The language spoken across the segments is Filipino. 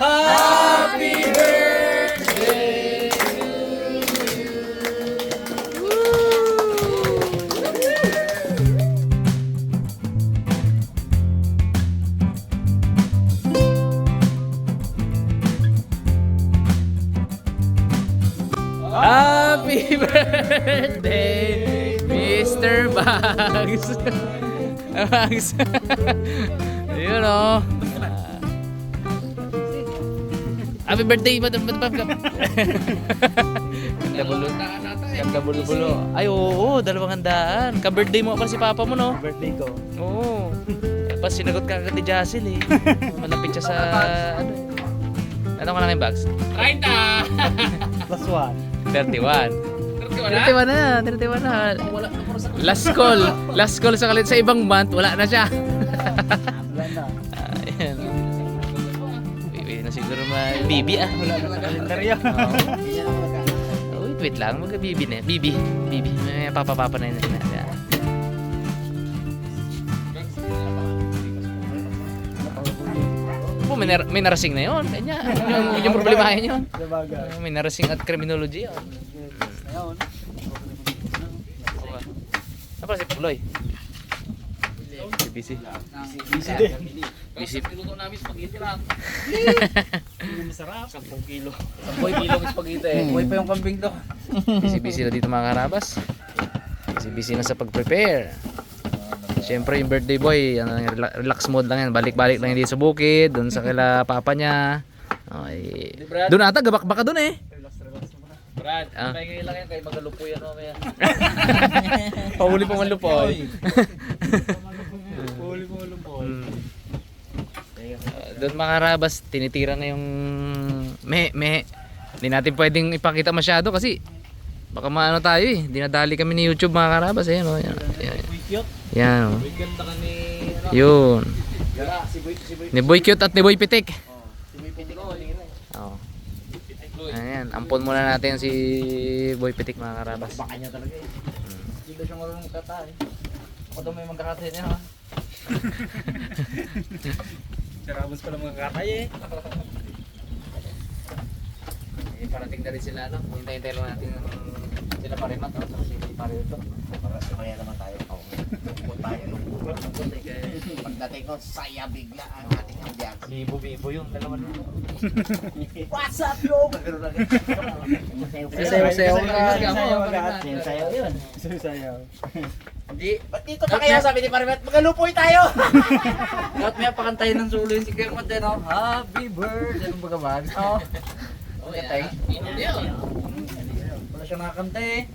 Happy birthday to you. Happy birthday, Mr. Bugs. Bugs. Ayun o. Happy birthday, Madam Ganda bulo. Ay, oo, 200. Ka-birthday mo pa si Papa mo, no? Birthday ko. Oo. Pas sinagot ka agad ni Jasil, eh. Malapit siya sa... Ano ka lang yung bags? 30! Plus 1. 31. 31 na. Last call sa kalit sa ibang month, wala na siya. Wala na. Ayan. Wait na siguro Bibi ah. Wala na sa kalendaryo. Wait lang, mag-Bibi na. Bibi. May papa na yun. Ayan. Oh, may narasing na yun. Yung problemahin yun. Sabagay. May narasing at criminology yun. Ngayon. Apa si Puloy? Busy. Busy din. Busy. Niluto namin spaghetti lang. Masarap. 10 kilo. 10 kilo ng spaghetti. Buhay pa yung kambing to. Busy na dito mga karabas. Busy na sa pag-prepare. Siyempre yung birthday boy, relax mode lang yan. Balik-balik lang yan dito sa bukid, doon sa kila papa niya. Okay. Doon ata, gabak baka doon eh. Brad, Ah. pahingi lang yan kay magalupoy yan mamaya. Pahuli pa malupoy. Huli mo lumpol. Doon mga karabas, tinitira na yung me. Hindi natin pwedeng ipakita masyado kasi baka maano tayo eh. Dinadali kami ni YouTube mga karabas. Ayan o. Yan. Cute. Yan o. Ganda ka ni... Yun. Gara, si Boy. Ni Boy Cute at ni Boy Pitik. Si Boy Pitik ko, hindi na. Oh. Ayan, ampon muna natin si Boy Pitik mga karabas. Baka niya talaga eh. Hindi daw siya marunong magkatay. Ako daw may magkakatay niya ha. Sarabas pala mga katay eh. Parating na rin sila, no? Hintay-hintay lang natin sila parimat, no? Si Parito. Para sumaya naman tayo. Lungkot tayo. Pagdating ko, saya bigla ang ating ambiyan. Bibo yung dalawa na. What's up, yo? Magano lang. Sayaw-sayaw Sayaw yun. Sayaw. Hindi. Ba't dito pa kayo? Sabi ni Parimet, magalupoy tayo! Dapat may pakantayin ng sulo yung si Kermot din, no? Happy birthday! Anong baga ba? Oo. Katay. Wala siya nakakanta eh.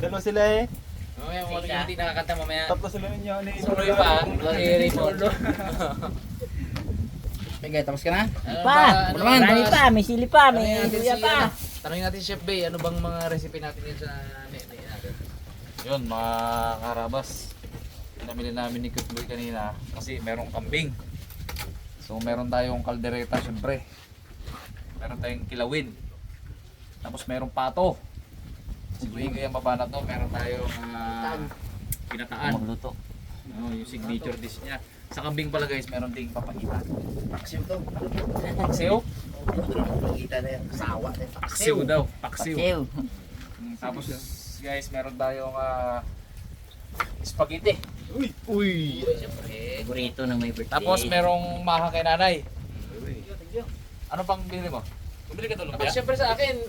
Dalawa sila eh. Mamaya, wala yung hindi nakakanta mamaya. Tatlo sila ninyo. Suloy pa. Lagi solo. Sige, tapos ka na? Pa! Marami pa, may sili pa, may luya pa. Tanongin natin si Chef Bay, ano bang mga recipe natin yun sa menu natin? Yun, mga karabas. Pinamili namin ni Cute Boy kanina kasi merong kambing. So meron tayong kaldereta syempre. Meron tayong kilawin. Tapos merong pato. Siguro yung baba na to, meron tayong pinataan. Magluto. Yung signature dish niya. Sa kambing pala guys, meron ding papahitan. Paksiw to. Paksiw? Pagkita na yung sawa na yung Paksiw daw. Paksiw. Paksiw. Tapos guys, meron tayong spaghetti. Uy. Siyempre. Burrito ng may birthday. Tapos merong maha kay nanay. Ano pang binili mo? Bumili ka tulog Tapos syempre sa akin,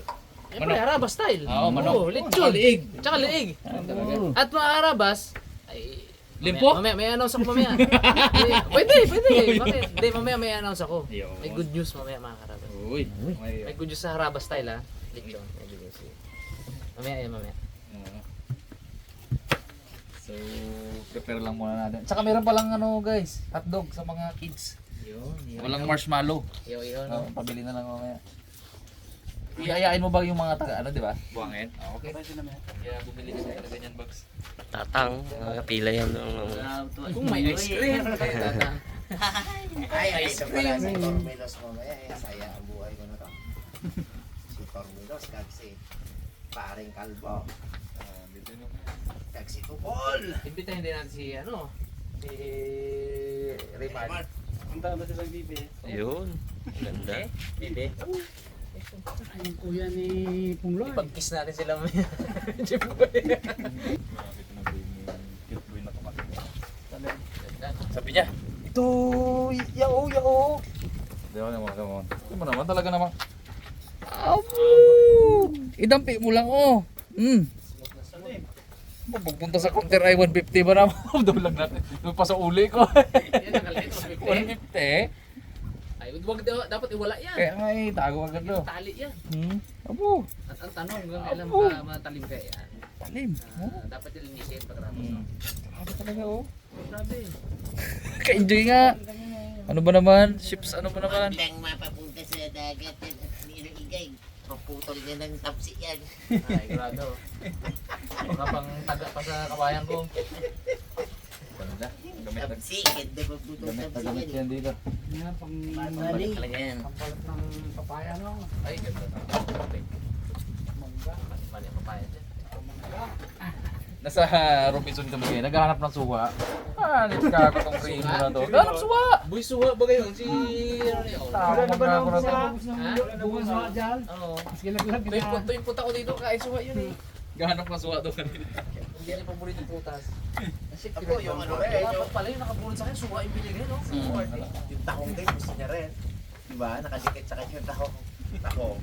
siyempre harabas style. Oo, manok. Oo, lechon. Liig. Tsaka liig. Oo. At mga harabas, ay... Limpo? Mamaya, may announce ako mamaya. Pwede. Hindi, mamaya may announce ako. May good news mamaya mga harabas. Uy. May good news sa harabas style ha. Lechon. Mamaya. So, prepare lang muna natin. Tsaka meron palang guys, hotdog sa mga kids. Walang marshmallow. Yun. Pabili na lang mamaya. Iyayain mo ba yung mga taga di ba? Buhangin. Okay. Kaya bumili ka ng ganyan box. Tatang, pila yan. Kung may ice cream. Ay, ito pala si Tormelos mamaya. Saya ang buhay ko na to. Si Tormelos, kasi paring kalbo. Taxi to ball. Imbitahin din natin si si Raymart. Punta ba silang bibi? Yun. Ganda. Bibi. Ay, yung kuya ni Pungloy. Pag-kiss natin sila. Sabi niya, ito, yao. Diba naman, talaga naman. Idampi mo lang, oh. Pagpunta sa counter ay 150 ba naman? Daw lang natin. Doon pa sa uli ko. 150. Ay, wag dapat iwala yan. Kaya nga tago agad do. Tali yan. Abo, Ang tanong hanggang kailan ka matalim ka yan. talim. Dapat ilinisin pagkatapos. Grabe talaga, oh. Grabe. Ka-enjoy nga. Ano ba naman? Ships, ano ba naman? Biglang mapapunta sa dagat yan at niligay. Maputol niya ng tapsi yan. Ay, grado. Mga pang taga pa sa kabayan ko. Ganda. Gamit na. Tapsi, ganda maputol Gamit na tapsi gamit yan. yan dito. Yan, pang Balik talaga yan. pampalat ng papaya, no? Ay, ganda. Mangga. Mali ang papaya dyan. Nasa Robinson kami ngayon, naghahanap ng suwa. Nit ka ako tong primo na to. Naghahanap suwa! Buy suha ba kayo? Si ano yun? Tama Wala na ba na nang ako na to. bunga sa dyan? Oo. Maski laglag Tuwing punta ko dito, kain suha yun eh. Naghahanap ng suwa to kanina. Hindi yan yung paborito ng putas. Ako, yung ano eh, Dapat pala yung nakabunod sa akin, suha yung binigay, no? yung tahong din, gusto niya rin. Diba? Nakadikit sa kanya yung tahong. Tahong.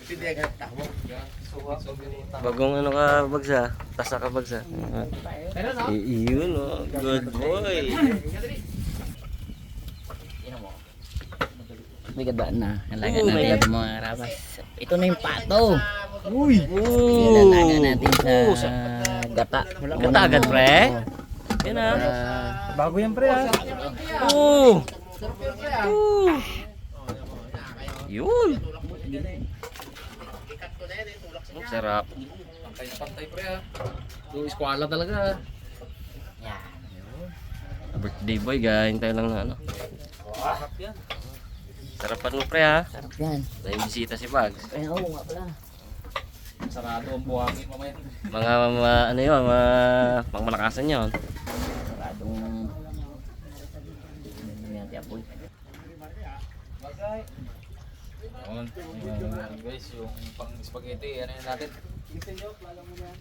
Hindi agad tahong. Suwa. So, binita. Bagong ano ka bagsa? Tasa ka bagsa? Pero no? Yun oh. Good boy. May gadaan na. Alaga Oo, may natin mga karabas. Ito na yung pato. Uy! Ilalaga natin sa gata. Gata agad pre? Yan ah. Bago yan, pre, ha? Oo! Yun! Sarap. Pantay pre ha. Yung eskwala talaga. Birthday boy, gahin tayo lang na ano. Sarapan mo pre ha. Sarap yan. May bisita si Bags. Ay, oo nga pala. Sarado ang buhangin mamaya. Mga ano yun, pangmalakasan yun. Maradong... Yan, tiyapoy. Bagay. Guys, yung pang spaghetti, ano yun natin?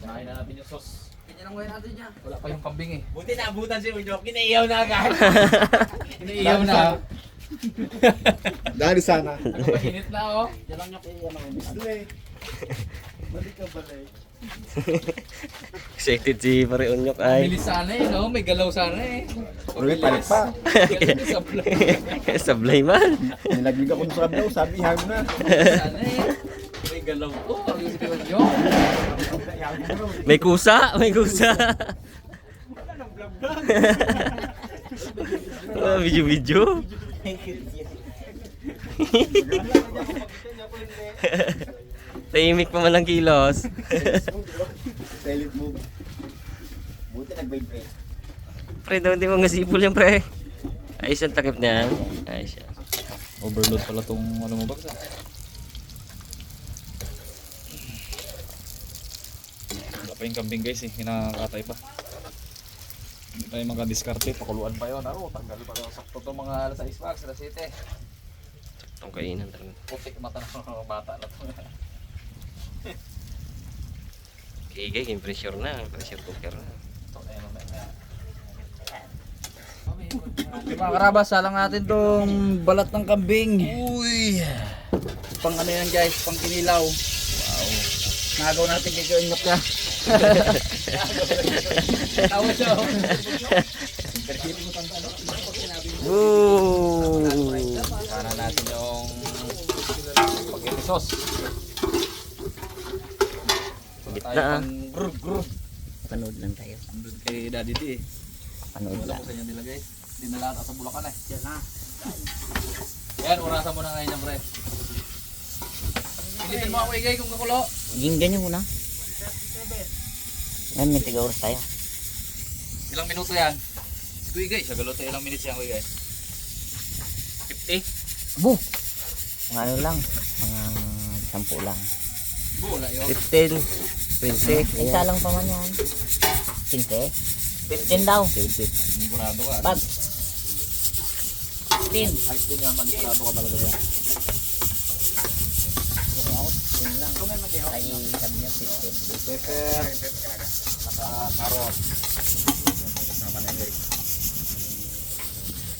Kain na natin yung sauce. Ganyan ang gawin natin niya. Wala pa yung kambing eh. Buti naabutan si Unyok, kinaiyaw na agad. Iniiyaw na. Dahil sana. Ano ba, init na oh. Yan lang yung Gusto eh. Balik ka ba eh? Excited si Pare Unyok ay. Bilis sana eh, no? May galaw sana eh. Uy, palit pa. Sablay. Sablay man. Nilaglig ako sa kablaw, sabi hang na. Sana eh. May galaw to. Yung si Pinyo. May kusa, may kusa. Video-video. Tahimik pa man ang kilos. Silent move. Buti nag-vibrate. Pre, daw hindi mo ngasipol yan pre. Ayos ang takip niyan. Ayos yan. Overload pala tong ano mo bagsa. Wala pa yung kambing guys eh, hinakatay pa. Hindi pa yung mga diskarte, pakuluan pa yun. Aro, tanggal pa yun. Sakto to mga alas 6 packs, alas 7. Itong kainan talaga. Putik mata ng mga bata na to. Kigay, pressure na. Pressure cooker na. Ito, ayun, ayun. Mga karabas, salang natin tong balat ng kambing. Uy! Pang ano yan guys, pang kinilaw. Wow. Nagaw natin kay Kunyok ka. Tawa siya. Woo! Sana natin yung spaghetti sauce. Gitna ah. Grub. Panood lang tayo. Andun kay Daddy D eh. Panood Wala lang. ko sa inyo nilagay. Dinala ata sa Bulacan eh. Yan na. Yan, orasan mo na ngayon yan, pre. Pilitin mo ako igay kung kakulo. Ging ganyan muna. Ngayon may tiga-oras tayo. Ilang minuto yan? Si Kuya Igay, siya galote ilang minutes yan Kuya Igay? 50? Abo! Mga ano lang. Mga 10 lang. Bula yun. 15, 20. Isa lang pa man yan. 15. 15 daw. 15. Sigurado ka. Bag. 15. Ay, ito nga, manigurado ka talaga dyan. Yun lang. Ay, sabi niya 15. Pepper, saka carrot. Sama na yun.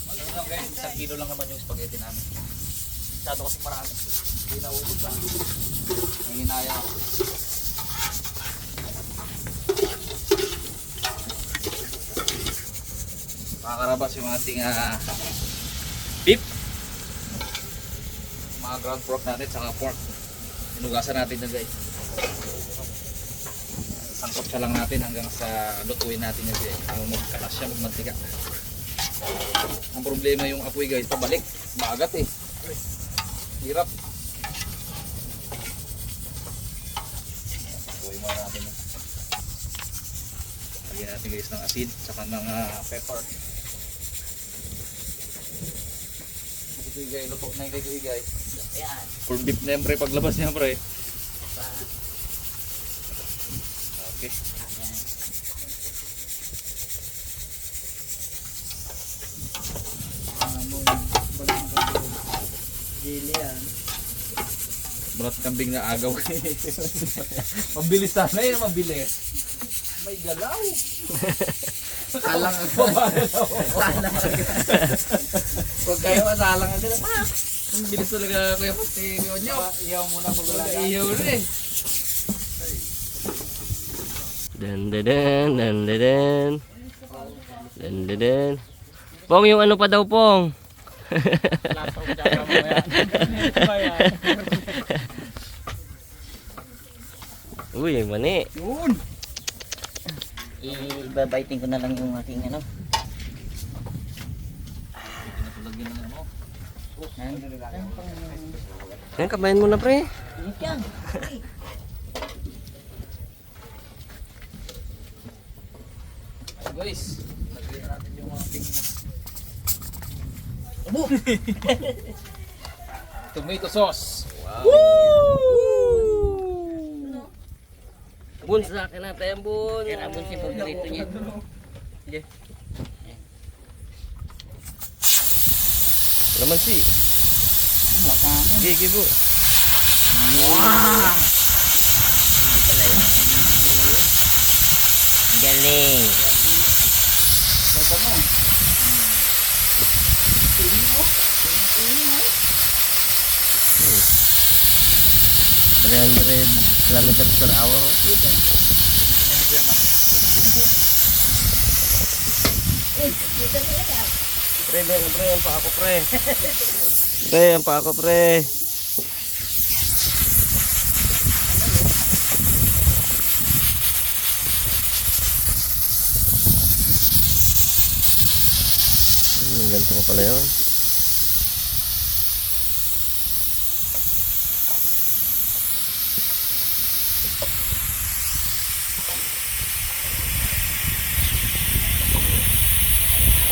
Ano lang guys, 1 kilo lang naman yung spaghetti namin. Masyado kasi marami. Hindi na ubod lang. Ang hinaya ako. Makakarabas yung ating beef. Mga ground pork natin, saka pork. Inugasan natin na guys. Sangkot siya lang natin hanggang sa lutuin natin yan guys. Yung magkatas siya, magmantika. Ang problema yung apoy guys, pabalik. Maagat eh. Hirap. Lutuin muna natin yun. Lagyan natin guys ng asin, saka ng pepper. Ito guys, luto na yung guys. Ayan. Corn beef na yan pre, paglabas niya pre. Okay. Dili yan. Balat kambing na agaw. Mabilis sana yun, mabilis. May galaw. Salang ang Huwag kayo masalang ang sila. Ang bilis talaga kuya pati nyo. Iyaw muna po Wala ihaw na eh. Dan dan dan dan dan. Dan dan dan. Pong, yung ano pa daw, Pong? Lasaw dyan mamaya. Ganito ba yan? Uy, mani. Yun. Ibabaitin ko na lang yung aking ano. Pinatulagyan ng ano. Yan, kabayan mo na, pre. Yan. Guys, lagyan natin yung mga ping. Tomato sauce. Bun, sa akin natin, Bun. Yan ang bunsi paborito niya. Laman si. Gigi, Bu. Galing. Kilometers per hour. Pre, ang pa ako, pre. Pre, ang pa ako, pre. Ganito ko pala yun.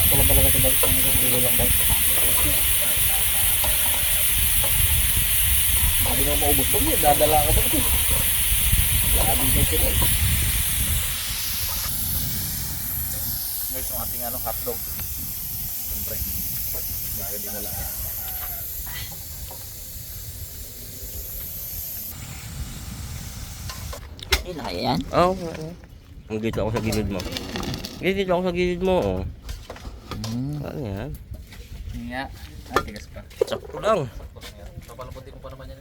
Wala talaga ito balik. Ang dulo lang balik. Hindi mo maubos pa mo. Dadala ka ba ito? Labi mo ito. Guys, yung ating hotdog. Siyempre. Hindi mo lang. Ilaya yan. Oo. Ang dito ako sa gilid mo. Dito ako sa gilid mo, oh. Ano yan? Nga. Ay, tigas pa. Sakto lang. Papalamputin ko pa naman yan.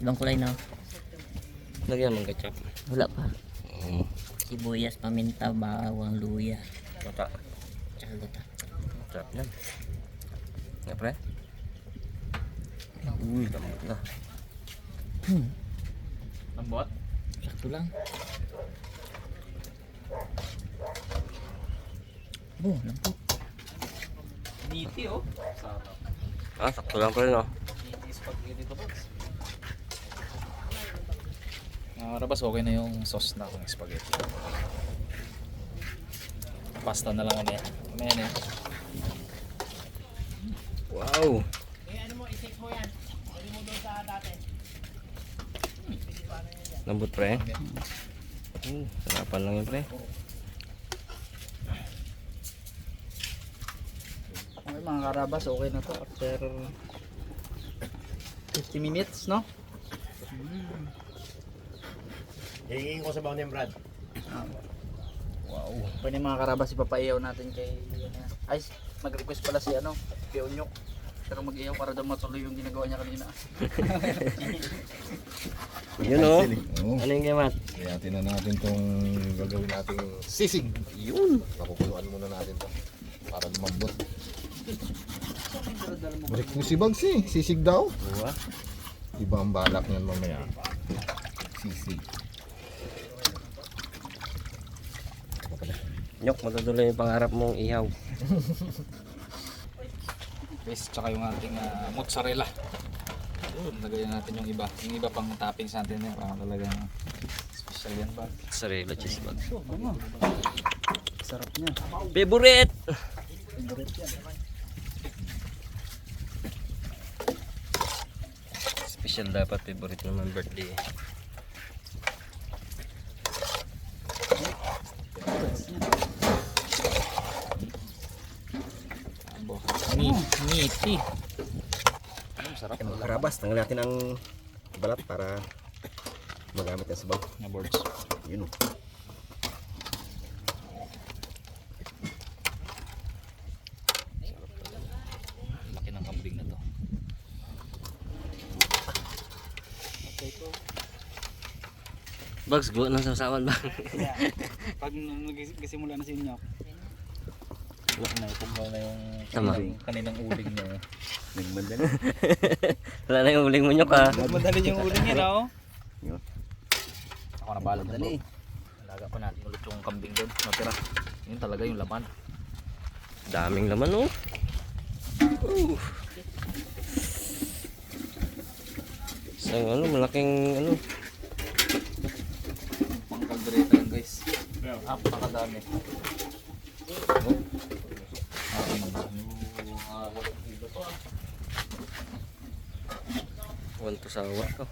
Ibang kulay na. Lagyan mong ketchup. Wala pa. Oo. Sibuyas, paminta, bawang, luya. Mata. Tsaka gata. Sarap yan. Nga, pre? Uy, lamot na. Lambot? Sakto lang. Oh, lampot. Niti oh. Sarap. Ah, sakto lang pre, no? Niti spaghetti to box. Rabas, okay na yung sauce na akong spaghetti. Pasta na lang kami. Mamaya na yun. Wow! Lambot pre. Sarapan lang yun, pre. Okay mga karabas, okay na to after 50 minutes, no? Hingin ko sa baon yung Brad. Wow. Pwede mga karabas, ipapaiyaw natin kay... Ay, mag-request pala si ano, Pionyok. Pero mag-iyaw para daw matuloy yung ginagawa niya kanina. Yun o. Ano yung gamat? Kaya tinan natin tong gagawin nating sisig. Yun. Pakukuluan muna natin to para lumambot. Balik mo si Bags eh. Sisig daw. Iba ang balak niyan mamaya. Sisig. Nyok, matutuloy yung pangarap mong ihaw. Guys, tsaka yung ating mozzarella. Lagayan natin yung iba. Yung iba pang toppings natin yan. Parang talagang special yan ba? Sarila cheese bag. Sarap niya. Favorite! Special dapat, favorite naman birthday. Ngiti. Sarap. Karabas, tanggal natin ang balat para magamit ng sabaw. Na boards. Yun. Laki ng kambing na to. Bags, go ng sasawan ba? Pag nagsimula na si Nyok, Naipugmaw na yung Tama. kaninang uling niya. Nagmadali. Wala na yung uling mo nyok ha. madali yung uling niya, no? Ako na balag na bro. Alaga pa natin ulit yung kambing doon. Natira. Yun talaga yung laman. Daming laman oh. Isang ano, malaking ano. Pang kaldereta lang guys. Napakadami. One to sawa to.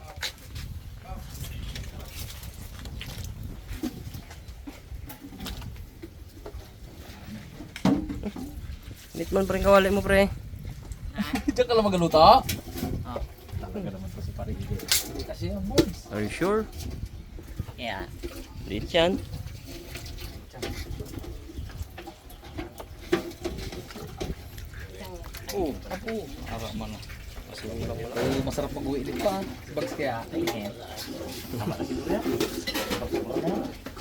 Nitman pa rin kawali mo pre. Diyan ka lang magaluto? Talaga naman po si Pari Igor. Kasi yung boys. Are you sure? Yeah. Liit yan. Oh, apo. Ara man. Kasi masarap mag-uwi din pa. Bags kaya.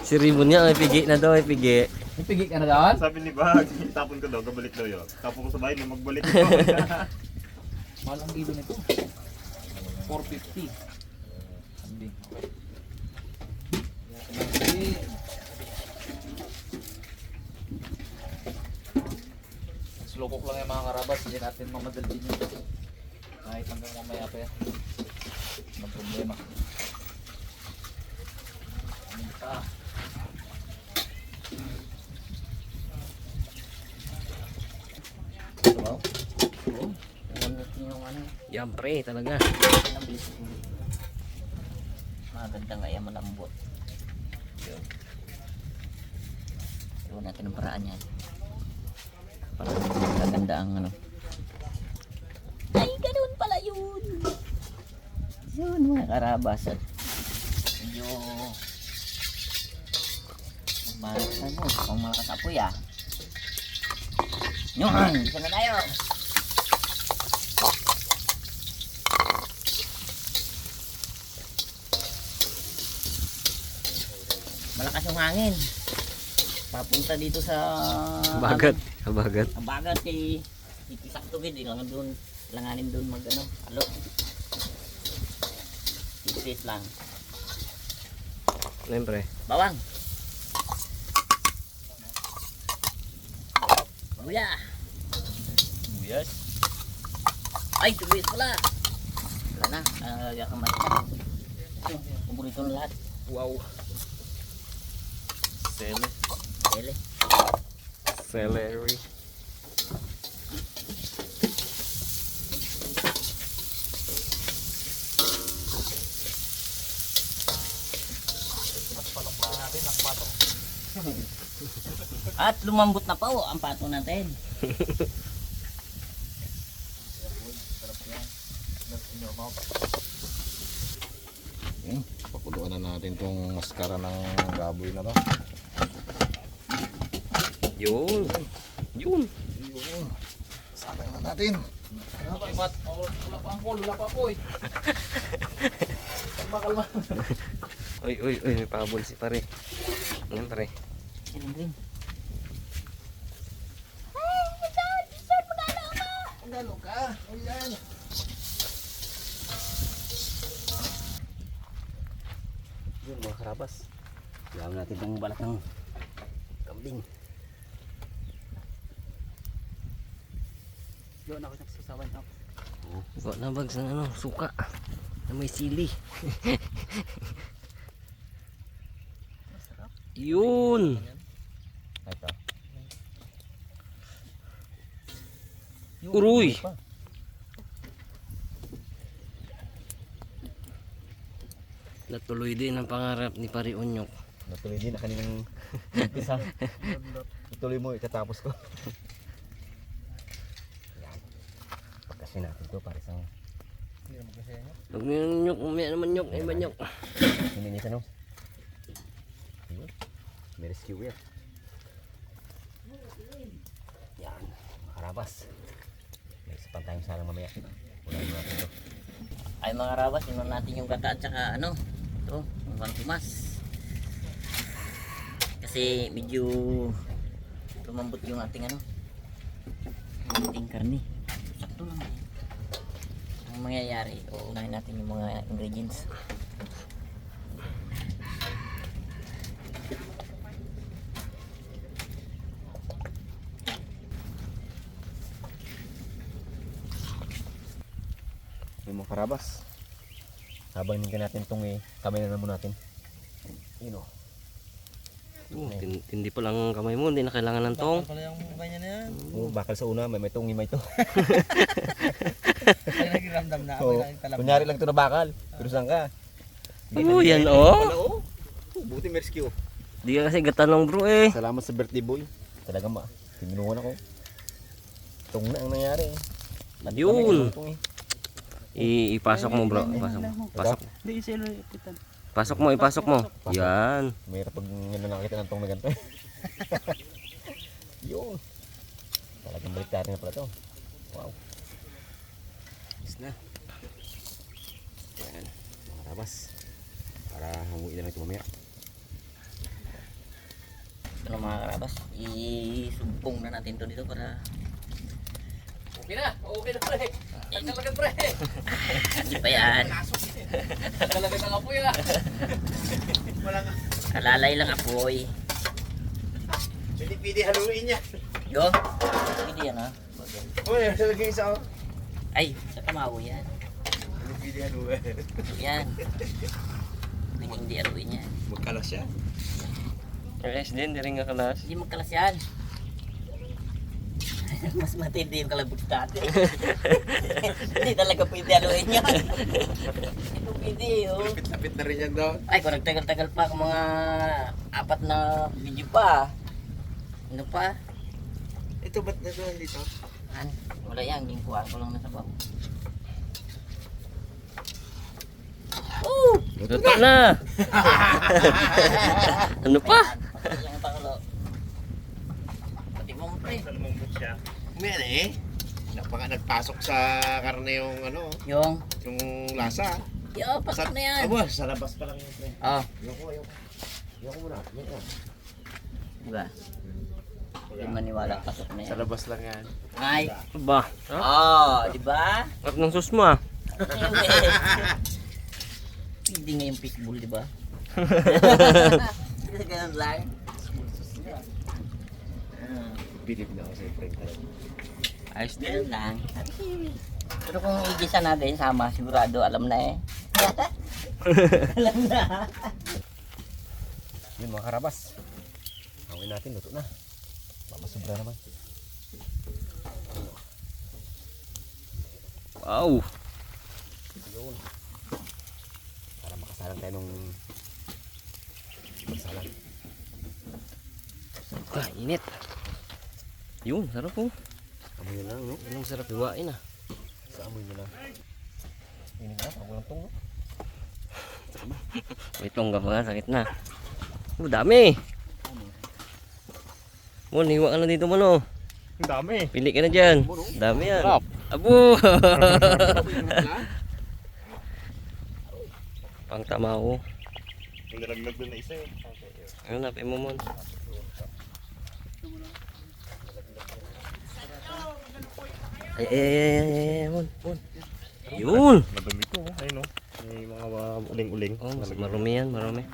Si Ribbon niya, may pigi na daw, may pigi. May pigi ka na doon? Sabi ni Bag, tapon ko daw, kabalik daw yun. Tapon ko sa bahay, nung magbalik ko. Mahal ang kilo nito. 450. Kambing. Okay. Slokok lang yung mga karabas. Hindi natin mamadali nyo. Kahit hanggang mamaya pa yan. Walang problema. Yan pre, talaga. Maganda nga yan, malambot. Iwan natin ang paraan yan. Para maganda ang ano. Ay, ganoon pala yun! Yun, mga karabas. At medyo malakas apoy ah. Yun, isa na tayo. Malakas yung hangin. Papunta dito sa Habagat, habagat. ang bagat kay sakto gid lang doon, langanin doon mag ano, alo. Ipit lang. Ano yun pre? Bawang. Buya. Buyas. Ay, tubig pala. Wala na, nalagyan ka mati. Paborito ng lahat. Wow. Celery. Ele. Celery. At lumambot na po ang pato natin. Pakuluan na natin tong maskara ng baboy na to. Yun. Yun. Yun. Sakay na natin. Wala pa po eh. Uy, uy, uy, may pabol si pare. Yan pare. Siling green. Yun mga karabas. Gawin natin itong balat ng kambing. Doon ako nagsasawan ako. Ikaw na bags ng ano, suka. Na may sili. Yun. Ito. Uruy. Natuloy din ang pangarap ni Pari Onyok. Natuloy din na kaninang umpisa. Ituloy mo, itatapos ko. Yan. Pagkasin natin to para sa... Huwag mo yung nyok, umaya naman nyok, iba nyok. Hindi niya tanong. May rescue yan. Yan, mga karabas. May isa pa tayong salang mamaya. Unahin natin to. Ay mga rabas, inon natin yung gata at saka ano, ito, ang Bantumas. Kasi medyo lumambot yung ating ano, ating karni. Sakto lang. Ang mangyayari, uunahin natin yung mga ingredients. Yung mga karabas. Habang ninggan natin itong kamay na naman natin. Yun o. Hindi pa lang kamay mo, hindi na kailangan ng tong. Pala yung mukha niya na yan. Bakal sa una, may tungi may to. Ay, nagiramdam na ako. Oo. Kunyari lang ito na bakal. Pero saan ka? Oo, yan oh. Wala o. Buti may rescue. Di ka kasi gatanong bro eh. Salamat sa birthday boy. Talaga tinunuhan ako. Itong na ang nangyari. Yun. Tungi. Ipasok mo bro. Pasok mo. Pasok. Hindi, sila ipitan. Pasok mo, ipasok mo. Yan. Mahirap pag ngayon nakakita ng tong na ganito. Yun. Talagang baliktari na pala to. Wow. Is na. Yan. Mga rabas. Para hanguin na lang ito mamaya. Ito na mga karabas, isumpong na natin to dito para Okay na pre. Nagkalagan pre. hindi pa yan. Nagkalagan ng apoy ah. Alalay lang apoy. Pili-pili haluin niya. Yo, hindi yan ha. Uy, nalagay sa ako. Ay, sa kamawo yan. Pili-pili haluin. Yan. Hindi aruin yan. Magkalas siya. Guys, din rin nga kalas. Hindi magkalas yan. Mas matindi yung kalabot natin. Hindi talaga pwede aluin yan. Ito pwede oh. Lapit-lapit na rin yan daw. Ay, kung nagtagal-tagal pa, kung mga 4 na video pa. Ano pa? Ito ba't na doon dito? Wala yan, gingkuhan ko lang na sa bawo. Luto na. Ano pa? Yung pakulo. Pati mo pre. Lumambot siya. Meron eh. Nagpasok sa karne yung ano, Yung, yung lasa. yo, pasok na yan. Aba, sa labas pa lang yun. Pre. Oh, Yoko muna. Yoko. diba? Hindi maniwala, pasok na yan. labas lang yan. Ay, Ba? oh, diba? Sarap ng sus mo ah. Pwede nga yung fishbowl, diba? Ganun lang. Bilib na ako sa friend. Ayos din lang. Pero kung igisa natin, sama, sigurado, alam na eh. Alam na. Yun mga karabas. Hanguin natin, luto na. Mamasubra naman. Wow. Yun. Para makasalang tayo nung magsalang. Init. Yun, sarap po. Amoy na lang, no? Anong sarap hiwain ah. Sa amoy na lang. Ini na, pag walang tong, no? May tongga pa nga, sakit na. Dami. Mon, hiwa ka na dito mo, no? Ang dami. Pili ka na dyan. Dami yan. Abo! Pang tamaw. Yung nalaglag doon na isa eh. Ano na, mo, Mon? Ay, Mon. Yun! Madumi to, oh. Ayun, no? May mga uling-uling. Oh, marumi yan, marumi.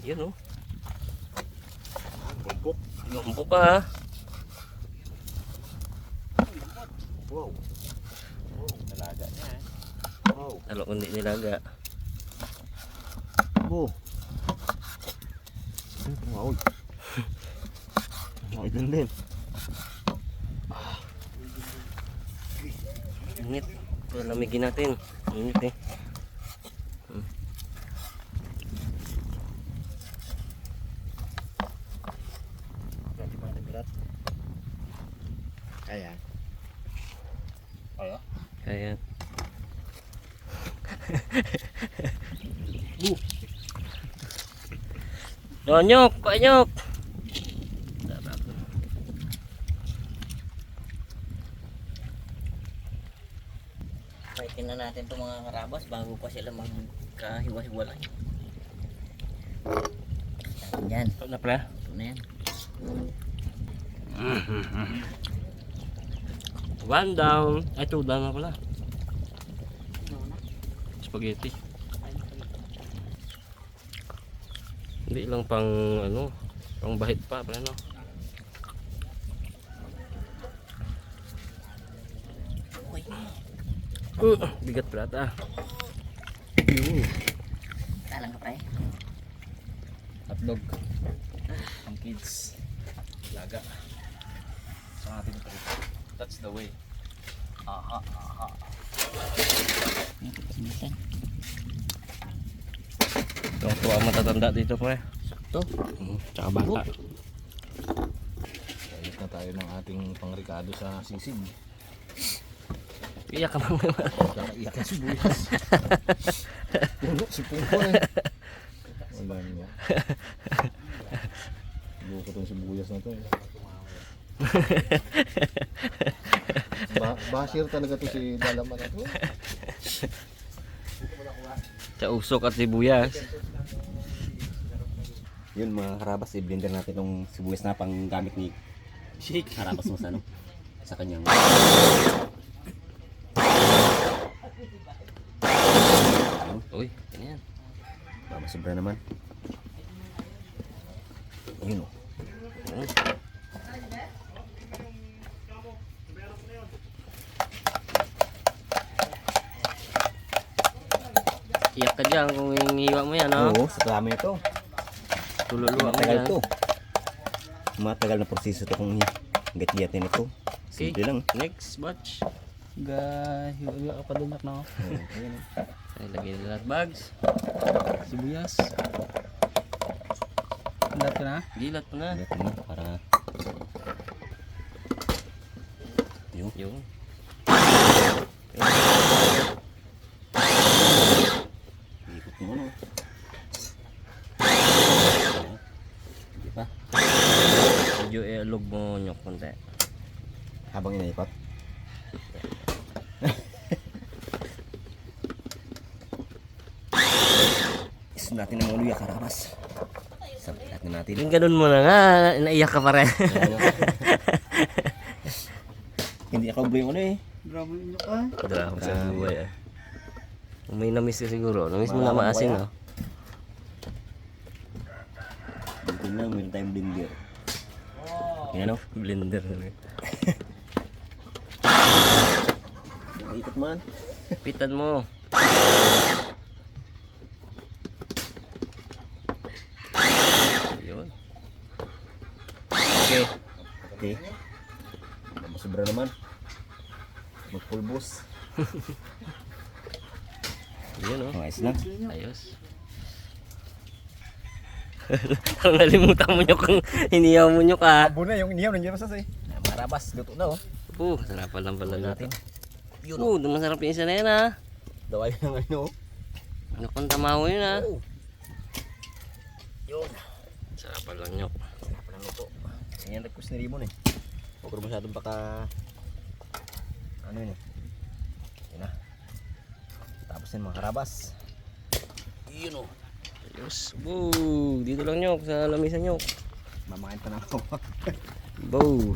Yun, oh. Bumpok. Lumpok ka, ha? Wow. Talaga niya, eh. Wow. Talo kundi nilaga. Oh. Wow. Wow, din. Init. Ito, lamigin natin. Init eh. Kaya. Kaya? Kaya. Nyok, panyok. Paikin na natin itong mga karabas bago pa sila magkahiwa-hiwalay. Yan. Ito na pala. Ito na yan. One down. Ay, two down na pala. Spaghetti. Hindi lang pang ano, pang bahit pa, pala no. Bigat pala ata. Talang ka pa eh. Hotdog. Ang kids. Laga. Sa atin ito. That's the way. Aha, aha. Ito pasimitan. Tuwa ang matatanda dito pre. Ito. Tsaka bata. Balik na tayo ng ating pangrikado sa sisig. Iyak ka mga. Kakaiyak ang sibuyas. Puno, si Puno eh. Wala niya. Buko itong sibuyas na to eh. Basir talaga to si Dalaman na to. Sa usok at sibuyas. Yun mga karabas, i-blender natin itong sibuyas na pang gamit ni Shake. Karabas mo sa ano, sa kanyang Uy, ganyan. para masobra naman. Ayun o. Iyak ka dyan kung hiwa mo yan, ha? Oo, sa dami ito. Tululuwa mo Matagal yan. to. Matagal na proseso ito kung gat-gatin ito. Okay, Simple lang. next batch. Hiwa ka pa doon na. Ayan o. Ay, lagay nila lahat bags. Sibuyas. Andat ka na? Gilat mo na. Gatin mo para yun. Yung. Ikot mo ano. Hindi pa. Medyo ilog mo nyok konti. Habang inaikot. Isun natin ang mga luya karabas. Sabit natin. Yung ganun mo na nga, naiyak ka pa rin. Hindi ako bring ano eh. Grabe ninyo ka. Grabe sa buhay ah. Kung may namiss ka siguro, namiss mo na maasin ah. Dito lang, meron tayong blender. Yan ano? Blender. Ikot man. Pitan mo. Yun. Okay. Okay. Masubra naman. Magpulbos. Yun oh. Ayos na. Ayos. Ang nalimutan mo nyok ang hiniyaw mo nyok ah. Abo na yung iniyaw nandiyan masas eh. Mga karabas, luto na oh. Sarapan lang pala natin. Yun Masarap yung isa na yan ah. Daway ng ano. Ano pang tamaho yun ah. Yun. Sarapan lang nyok. Parang luto. Yan request ni Rimon eh. Huwag ko masyadong baka ano yun eh. Yun na. Tapos yun mga karabas. Yun oh. Ayos. Boo! Dito lang nyok sa lamisan nyok. Mamakain pa na ako. Boo!